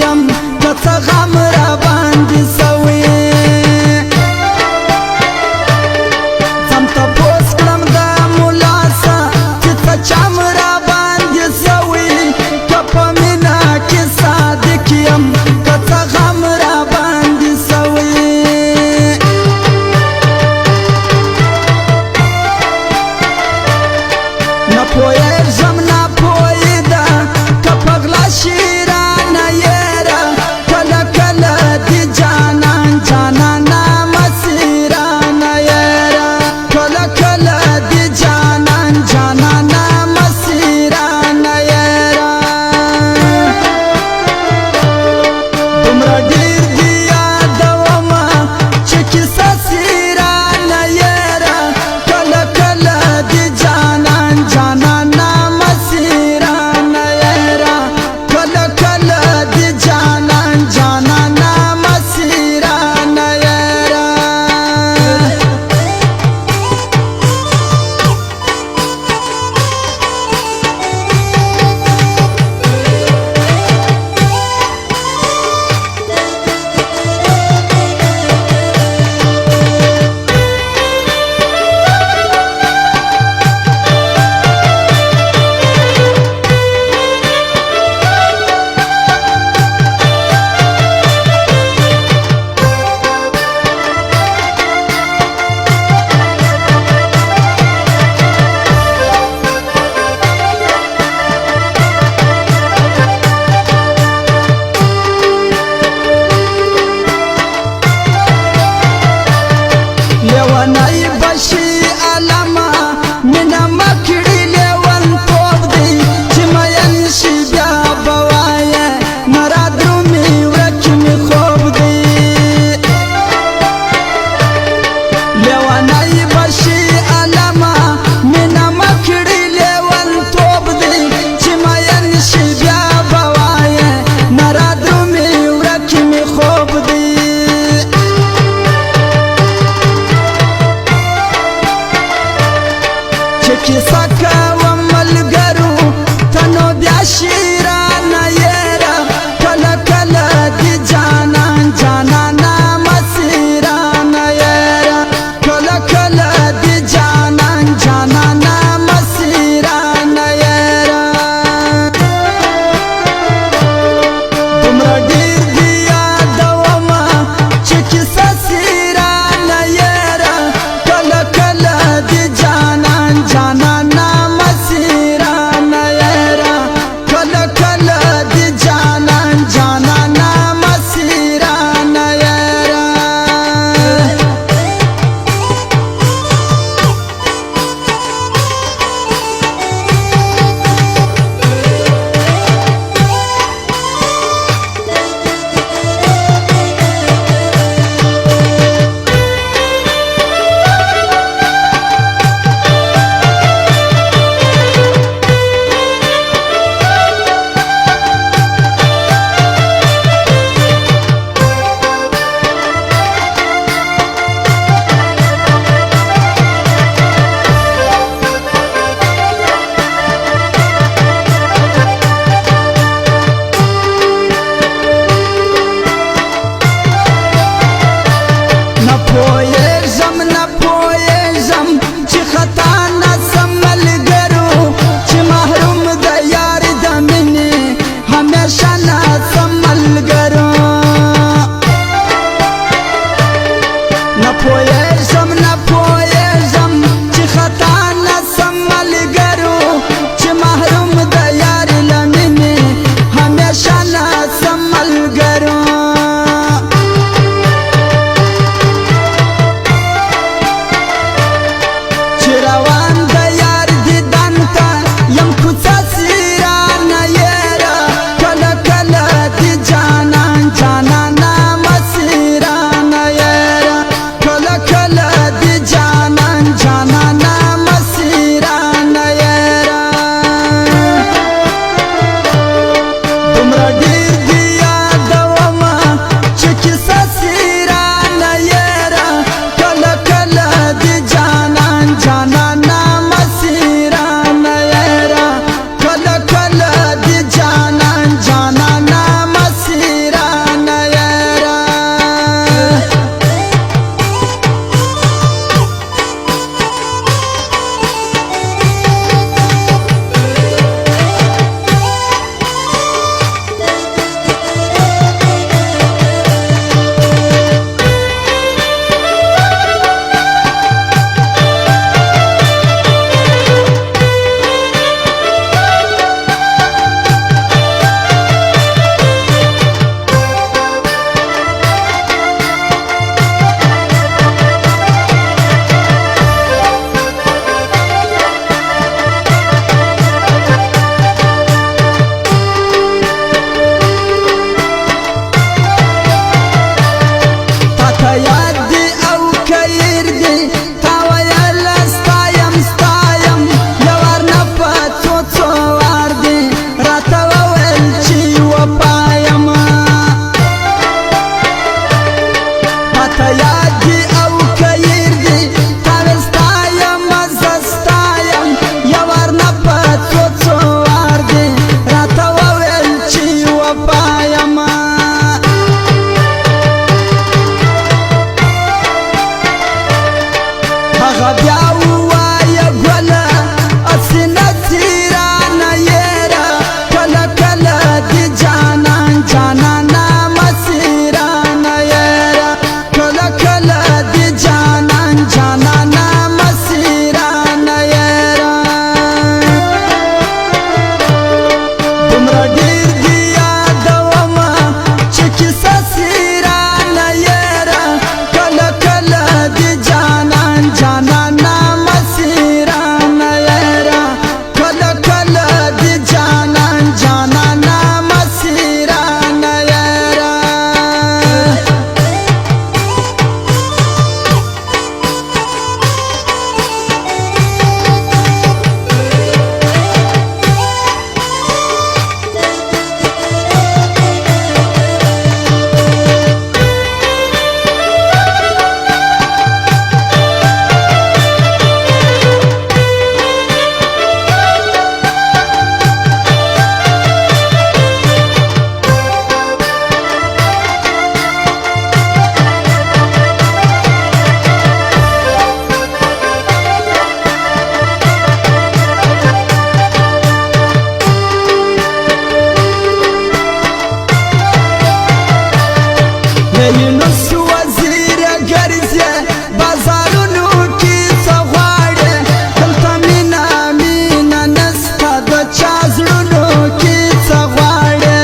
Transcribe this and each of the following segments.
یم که څه غم را باندې سوی ځم تپوس کړم د ملا څه چې څه چم را باندې سوی که په مینه کې صادق یم که څه غم را باندې سوی نه پوهېږم نه پوهېده که په غلا شي رانه یېره کله کله دې جانه یونس وزیر ګرځې بازارونو کې څه غواړې دلته مینه مینه نسته د چا زړونو کې څه غواړې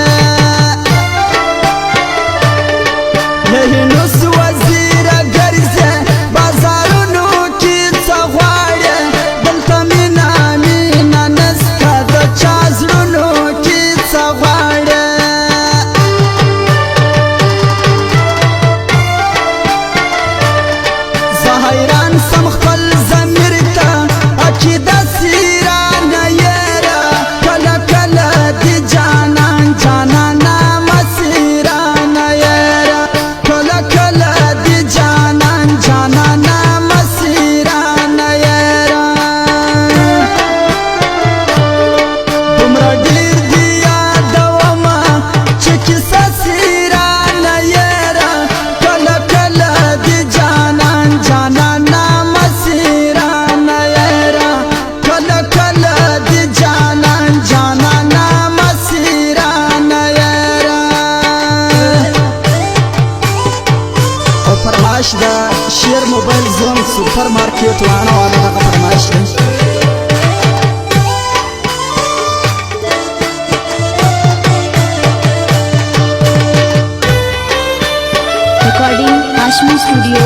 یونس وزیر ګرځې بازارونو کې څه غواړې دلته مینه مینه نسته د چا زړونو کې څه غواړې حیران سم خپل ضمیر ته عقیده سیرانه یاره کله کله دی جانان جانانه مسیرانه یاره کله کله دی جانان جانانه مسیرانه یاره دومره ډېر دی یادومه چې کیسه سیرانه یاره کله کله دی جانان جانانا مسیرانه یاره کله کله دی جانان جانانا مسیرانه یاره او فرمایش د شیر موبایل زون سوپر مارکیټ وانه والا دغه فرمایش دی Recording Ashmi Studio